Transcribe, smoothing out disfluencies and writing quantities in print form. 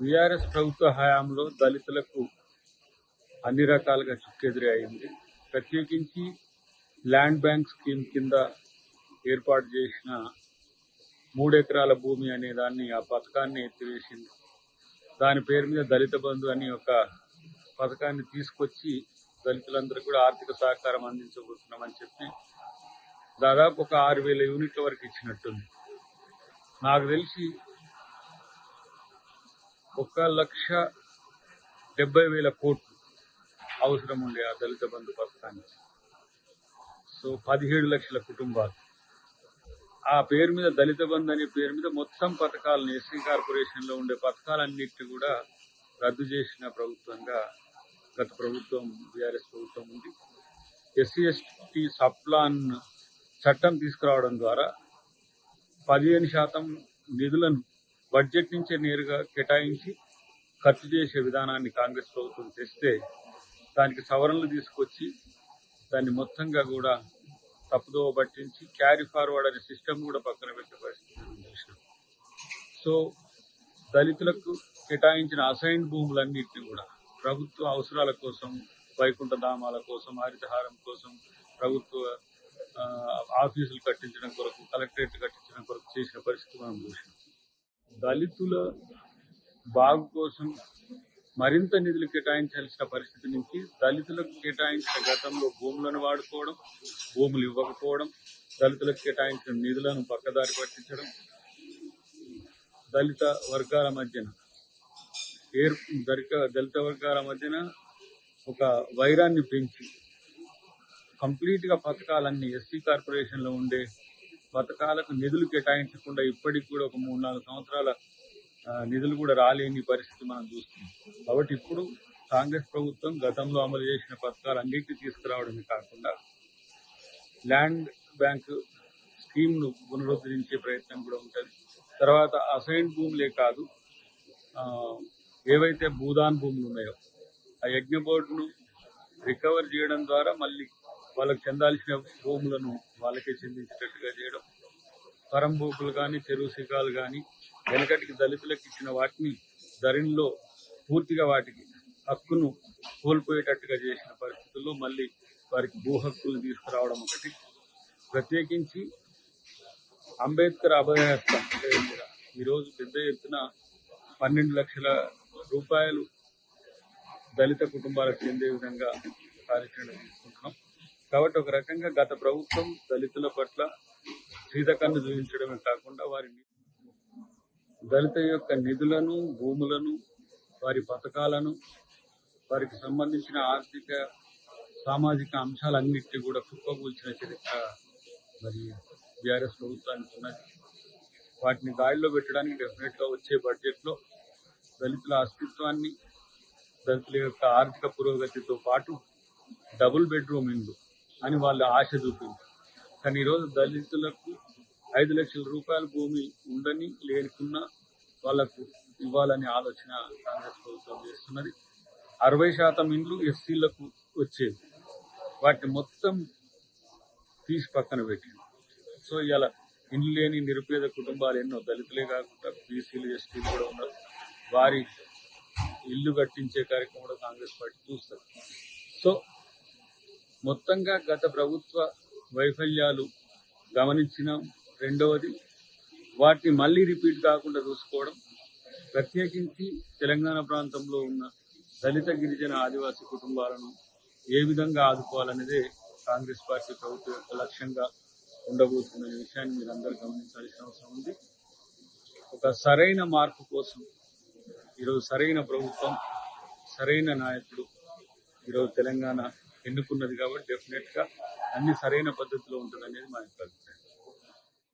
BRS ప్రభుత్వ హయాంలో దళితులకు అన్ని రకాలుగా చుక్కెదురే అయింది. ప్రత్యేకించి ల్యాండ్ బ్యాంక్ స్కీమ్ కింద ఏర్పాటు చేసిన 3 ఎకరాల భూమి అనే దాన్ని ఆ పథకాన్ని ఎత్తివేసింది. దాని పేరు మీద దళిత బంధు అని ఒక పథకాన్ని తీసుకొచ్చి దళితులందరూ కూడా ఆర్థిక సహకారం అందించబోతున్నామని చెప్పి దాదాపు ఒక 6,000 యూనిట్ల వరకు ఇచ్చినట్టుంది. నాకు తెలిసి 1,70,000 కోట్లు అవసరం ఉండే ఆ దళిత బంధు పథకానికి. సో 17 లక్షల కుటుంబాలు ఆ పేరు మీద దళిత బంధు అనే పేరు మీద మొత్తం పథకాలను ఎస్సీ కార్పొరేషన్ లో ఉండే పథకాలన్నింటినీ కూడా రద్దు చేసిన ప్రభుత్వంగా గత ప్రభుత్వం బీఆర్ఎస్ ప్రభుత్వం ఉంది. ఎస్సీ ఎస్టీ సప్లాన్ చట్టం తీసుకురావడం ద్వారా 15% నిధులను బడ్జెట్ నుంచే నేరుగా కేటాయించి ఖర్చు చేసే విధానాన్ని కాంగ్రెస్ ప్రభుత్వం తెస్తే దానికి సవరణలు తీసుకొచ్చి దాన్ని మొత్తంగా కూడా తప్పుదోవ పట్టించి క్యారీ ఫార్వర్డ్ అనే సిస్టమ్ కూడా పక్కన పెట్టే పరిస్థితి చూసినాం. సో దళితులకు కేటాయించిన అసైన్ భూములన్నింటినీ కూడా ప్రభుత్వ అవసరాల కోసం, వైకుంఠ ధామాల కోసం, హరితహారం కోసం, ప్రభుత్వ ఆఫీసులు కట్టించడం కొరకు, కలెక్టరేట్ కట్టించడం కొరకు చేసిన పరిస్థితి మనం చూసినాం. దళితుల బాగు కోసం మరింత నిధులు కేటాయించాల్సిన పరిస్థితి నుంచి దళితులకు కేటాయించిన గతంలో భూములను వాడుకోవడం, భూములు ఇవ్వకపోవడం, దళితులకు కేటాయించిన నిధులను పక్కదారి పట్టించడం, దళిత వర్గాల మధ్యన ఒక వైరాన్ని పెంచి కంప్లీట్ గా పథకాలన్నీ ఎస్సీ కార్పొరేషన్ లో ఉండే పథకాలకు నిధులు కేటాయించకుండా ఇప్పటికి కూడా ఒక 3-4 సంవత్సరాల నిధులు కూడా రాలేని పరిస్థితి మనం చూస్తున్నాం. కాబట్టి ఇప్పుడు కాంగ్రెస్ ప్రభుత్వం గతంలో అమలు చేసిన పథకాలు అన్నింటినీ తీసుకురావడమే కాకుండా ల్యాండ్ బ్యాంక్ స్కీమ్ ను పునరుద్ధరించే ప్రయత్నం కూడా ఉంటుంది. తర్వాత అసైన్ భూములే కాదు, ఏవైతే భూదాన్ భూములు ఉన్నాయో ఆ యజ్ఞ బోర్డును రికవర్ చేయడం ద్వారా మళ్ళీ వాళ్ళకి చెందాల్సిన భూములను వాళ్ళకే చెందించేటట్టుగా చేయడం, పరంబోకులు కానీ, చెరువు శిఖాలు కానీ వెనకటికి దళితులకు ఇచ్చిన వాటిని ధరణిలో పూర్తిగా వాటికి హక్కును కోల్పోయేటట్టుగా చేసిన పరిస్థితుల్లో మళ్ళీ వారికి భూ హక్కులు తీసుకురావడం ఒకటి. ప్రత్యేకించి అంబేద్కర్ అభయహస్తం ఈరోజు పెద్ద ఎత్తున 12 లక్షల రూపాయలు దళిత కుటుంబాలకు చెందే విధంగా కార్యాచరణ తీసుకుంటున్నాం. కాబట్టి ఒక రకంగా గత ప్రభుత్వం దళితుల పట్ల సీతకన్ను చూపించడమే కాకుండా వారిని దళిత యొక్క నిధులను, భూములను, వారి పథకాలను, వారికి సంబంధించిన ఆర్థిక సామాజిక అంశాలన్నింటినీ కూడా కుప్పకూల్చిన చరిత్ర మరి బీఆర్ఎస్ ప్రభుత్వానికి ఉన్నది. వాటిని గాడిలో పెట్టడానికి డెఫినెట్ గా వచ్చే బడ్జెట్ లో దళితుల అస్తిత్వాన్ని, దళితుల యొక్క ఆర్థిక పురోగతితో పాటు డబుల్ బెడ్రూమ్ ఇల్లు అని వాళ్ళు ఆశ చూపింది. కానీ ఈరోజు దళితులకు 5 లక్షల రూపాయల భూమి ఉండని లేకున్నా వాళ్లకు ఇవ్వాలనే ఆలోచన కాంగ్రెస్ ప్రభుత్వం చేస్తున్నది. 60% ఇండ్లు ఎస్సీలకు వచ్చేది, వాటిని మొత్తం తీసి పక్కన పెట్టింది. సో ఇలా ఇండ్లు లేని నిరుపేద కుటుంబాలు ఎన్నో దళితులే కాకుండా బీసీలు, ఎస్టీలు కూడా ఉన్నారు. వారి ఇల్లు కట్టించే కార్యక్రమం కూడా కాంగ్రెస్ పార్టీ చూస్తారు. సో మొత్తంగా గత ప్రభుత్వ వైఫల్యాలు గమనించిన, రెండవది వాటిని మళ్ళీ రిపీట్ కాకుండా చూసుకోవడం, ప్రత్యేకించి తెలంగాణ ప్రాంతంలో ఉన్న దళిత, గిరిజన, ఆదివాసీ కుటుంబాలను ఏ విధంగా ఆదుకోవాలనేదే కాంగ్రెస్ పార్టీ ప్రభుత్వం యొక్క లక్ష్యంగా ఉండబోతున్న విషయాన్ని మీరు అందరూ గమనించాల్సిన అవసరం ఉంది. ఒక సరైన మార్పు కోసం ఈరోజు సరైన ప్రభుత్వం, సరైన నాయకుడు ఈరోజు తెలంగాణ ఎన్నుకున్నది. కాబట్టి డెఫినెట్ గా అన్ని సరైన పద్ధతిలో ఉంటుందనేది మా యొక్క